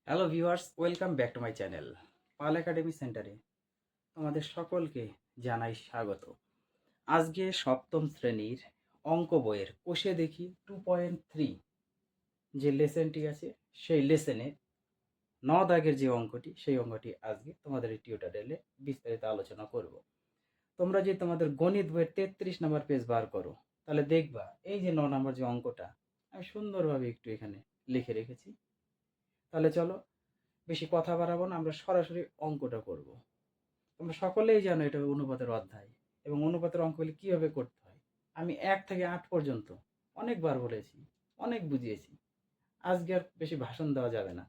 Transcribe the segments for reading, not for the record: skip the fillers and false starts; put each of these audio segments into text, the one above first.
Hello viewers, welcome back to my channel Pal academy সেন্টারে তোমাদের সকলকে জানাই স্বাগত। আজকে সপ্তম শ্রেণীর অঙ্ক বইয়ের কোষে দেখি 2.3 যে লেসেনটি আছে সেই লেসেনে 9 দাগের যে অঙ্কটি সেই অঙ্কটি আজকে তোমাদের এই টিউটোরিয়ালে বিস্তারিত আলোচনা করব। তোমরা যে তোমাদের গণিত বইয়ের 33 নম্বর পেজ বার করো, তাহলে দেখবা এই যে 9 নম্বর যে অঙ্কটা আমি সুন্দরভাবে একটু এখানে লিখে রেখেছি। তাহলে চলো বেশি কথা বাড়াবো না, আমরা সরাসরি অঙ্কটা করব। তোমরা সকলেই জানো এটা অনুপাতের অধ্যায় এবং অনুপাতের অঙ্কগুলি কীভাবে করতে হয় আমি 1 থেকে 8 পর্যন্ত অনেকবার বলেছি, অনেক বুঝিয়েছি। আজকে আর বেশি ভাষণ দেওয়া যাবে না,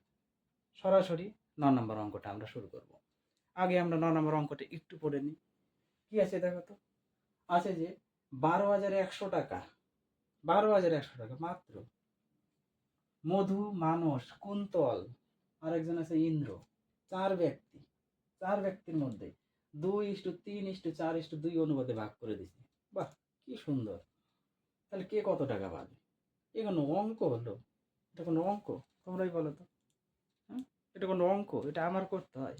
সরাসরি 9 নম্বর অঙ্কটা আমরা শুরু করব। আগে আমরা 9 নম্বর অঙ্কটা একটু পড়ে নিই। কী আছে দেখো তো, আছে যে 12,100 টাকা, 12,100 টাকা মাত্র মধু, মানস, কুন্তল, আরেকজন আছে ইন্দ্র, 4 ব্যক্তি, 4 ব্যক্তির মধ্যে 2:3:4:2 অনুপাতে ভাগ করে দিছে। বাহ, কি সুন্দর! তাহলে কে কত টাকা পাবে? এ কোনো অঙ্ক হলো? এটা কোনো অঙ্ক? তোমরাই বলো তো। হ্যাঁ, এটা কোনো অঙ্ক? এটা আমার করতে হয়?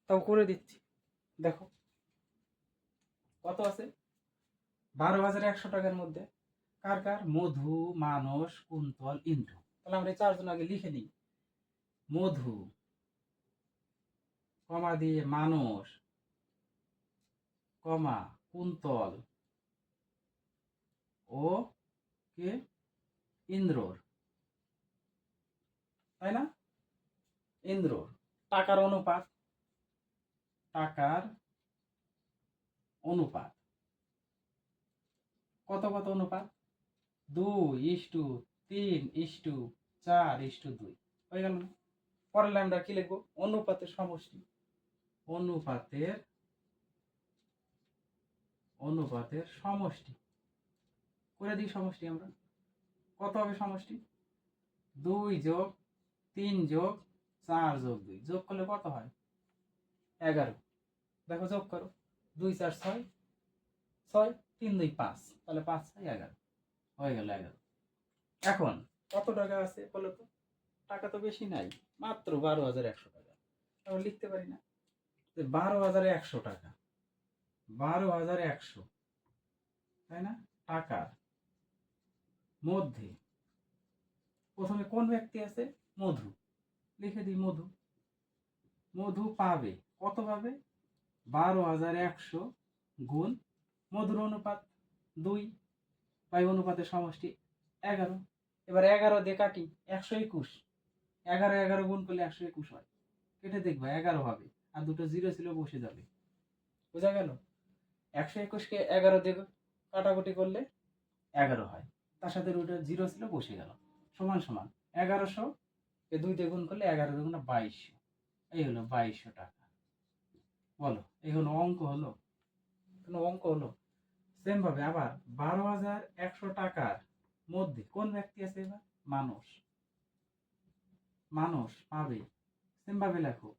তাও করে দিচ্ছি। দেখো কত আছে 12,100 টাকার মধ্যে। কার কার? মধু, মানস, কুন্তল, ইন্দ্র। তাহলে আমরা এই 4 জন আগে লিখে নিই। মধু, কমা দিয়ে মানস, কমা কুন্তল ও কে ইন্দ্রর, তাই না? ইন্দ্রর টাকার অনুপাত, টাকার অনুপাত কত কত অনুপাত? 2:3:4:2 হয়ে গেল না? পরের লাইনটা কি লিখবো? অনুপাতের সমষ্টি, অনুপাতের অনুপাতের সমষ্টি করে দিই। সমষ্টি আমরা কত হবে? সমষ্টি 2+3+4+2 যোগ করলে কত হয়? 11। দেখো যোগ করো, 2 4 6, 6 3 2 5, তাহলে 5 6 11 হয়ে গেল 11। এখন কত টাকা আছে বলো তো? টাকা তো বেশি নাই, মাত্র 12,100 টাকা। আমরা লিখতে পারি না 12,100 টাকা, 12,100, তাই না? টাকার মধ্যে প্রথমে কোন ব্যক্তি আছে? মধু। লিখে দিই মধু। মধু পাবে কত পাবে? 12,100 গুণ মধুর অনুপাত 2 বাই অনুপাতের সমষ্টি 11। এবার 11 দিয়ে কাটি, 121। 11 11 গুণ করলে 121 হয়। কেটে দেখবা 11 হবে, আর দুটো জিরো ছিল বসে যাবে। বোঝা গেল? 121কে 11 দিয়ে কাটাকুটি করলে 11 হয়, তার সাথে রুটে জিরো ছিল বসে গেল। সমান সমান 1100 কে 2 দিয়ে গুণ করলে 11 2 2200। এই হলো 2200 টাকা। বলো এই কোনো অঙ্ক হলো? কোনো অঙ্ক হলো? সেম ভাবে আবার 12,100 টাকার মধ্যে কোন ব্যক্তি আছে? এবার মানুষ, মানুষ পাবে। সেম ভাবে লেখো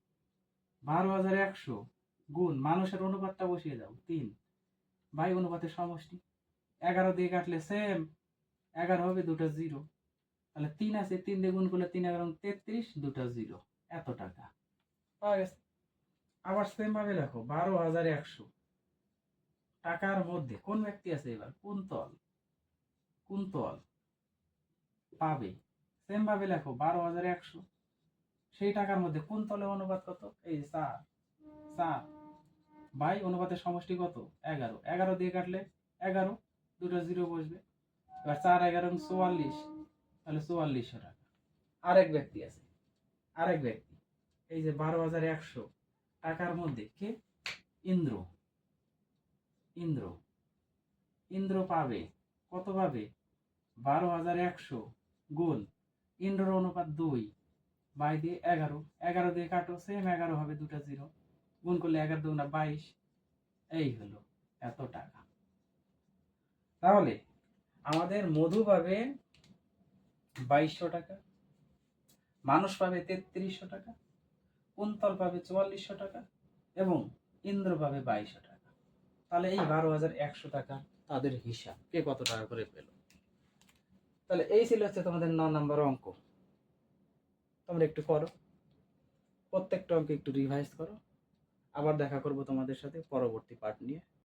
12,100 গুণ মানুষের অনুপাতটা বসিয়ে দাও 3 বাই অনুপাতের সমষ্টি 11 দিয়ে কাটলে সেম 11 হবে, দুটো জিরো, তাহলে 3 আছে, 3 দিয়ে গুণ করলে 3 11 33, দুটো জিরো, এত টাকা পাওয়া গেছে। আবার সেম ভাবে লেখো 12,100 টাকার মধ্যে কোন ব্যক্তি আছে? এবার কুন্তল, কুন্তল পাবে। সেম ভাবে লেখো 12,100 সেই টাকার মধ্যে কুন্তলের অনুপাত কত? এই 4 4 বাই অনুপাতের সমষ্টি কত? 11। 11 দিয়ে কাটলে 11, দুটো জিরো বসবে। এবার 4 11 44, তাহলে 4400 টাকা। আরেক ব্যক্তি আছে, আরেক ব্যক্তি, এই যে 12,100 টাকার মধ্যে কে? ইন্দ্র, ইন্দ্র, ইন্দ্র পাবে কত পাবে? 12,100 গুণ ইন্দ্রর অনুপাত 2 বাই দিয়ে 11। 11 দিয়ে কাটো, সেম 11 হবে, দুটো জিরো, গুণ করলে 11 2 22। এই হলো এত টাকা। তাহলে আমাদের মধু পাবে 2200 টাকা, মানুষ পাবে 3300 টাকা, কুন্তল পাবে 4400 টাকা এবং ইন্দ্র পাবে 2200 টাকা। তাহলে এই 12,100 টাকা তাদের হিসাব, কে কত টাকা করে পেল। তাহলে এই ছিল হচ্ছে তোমাদের 9 নম্বর অঙ্ক। তোমরা একটু করো, প্রত্যেকটা অঙ্ক একটু রিভাইজ করো। আবার দেখা করব তোমাদের সাথে পরবর্তী পার্ট নিয়ে।